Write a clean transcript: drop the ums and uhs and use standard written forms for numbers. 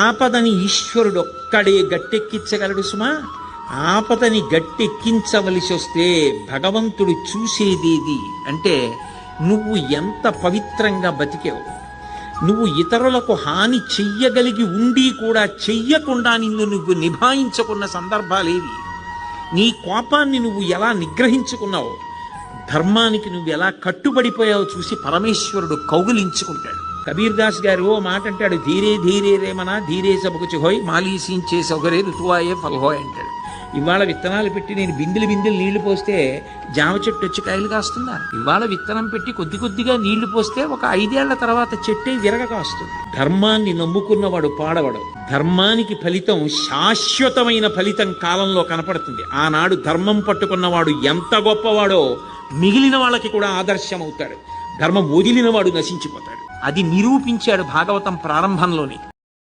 ఆపదని ఈశ్వరుడు ఒక్కడే గట్టెక్కించగలడు సుమా. ఆపదని గట్టెక్కించవలసి వస్తే భగవంతుడు చూసేదేది అంటే నువ్వు ఎంత పవిత్రంగా బతికావు, నువ్వు ఇతరులకు హాని చెయ్యగలిగి ఉండి కూడా చెయ్యకుండా నువ్వు నిభాయించుకున్న సందర్భాలేవి, నీ కోపాన్ని నువ్వు ఎలా నిగ్రహించుకున్నావు, ధర్మానికి నువ్వు ఎలా కట్టుబడిపోయావో చూసి పరమేశ్వరుడు కౌగిలించుకుంటాడు. కబీర్ దాస్ గారు ఓ మాట అంటాడు, ధీరే ధీరే రేమనా ధీరే సబకుచి హోయ్ మాలీసించే సౌకర్య ఋతువాయే ఫల్హోయ్ అంటాడు. ఇవాళ విత్తనాలు పెట్టి నేను బిందెలు నీళ్లు పోస్తే జామ చెట్టు వచ్చి కాయలు కాస్తుందా? ఇవాళ విత్తనం పెట్టి కొద్ది కొద్దిగా నీళ్లు పోస్తే ఒక 5 ఏళ్ల తర్వాత చెట్టే విరగ కాస్తుంది. ధర్మాన్ని నమ్ముకున్నవాడు పాడవడు. ధర్మానికి ఫలితం శాశ్వతమైన ఫలితం కాలంలో కనపడుతుంది. ఆనాడు ధర్మం పట్టుకున్నవాడు ఎంత గొప్పవాడో మిగిలిన వాళ్ళకి కూడా ఆదర్శం అవుతాడు. ధర్మం వదిలినవాడు నశించిపోతాడు. అది నిరూపించాడు భాగవతం ప్రారంభంలోనే.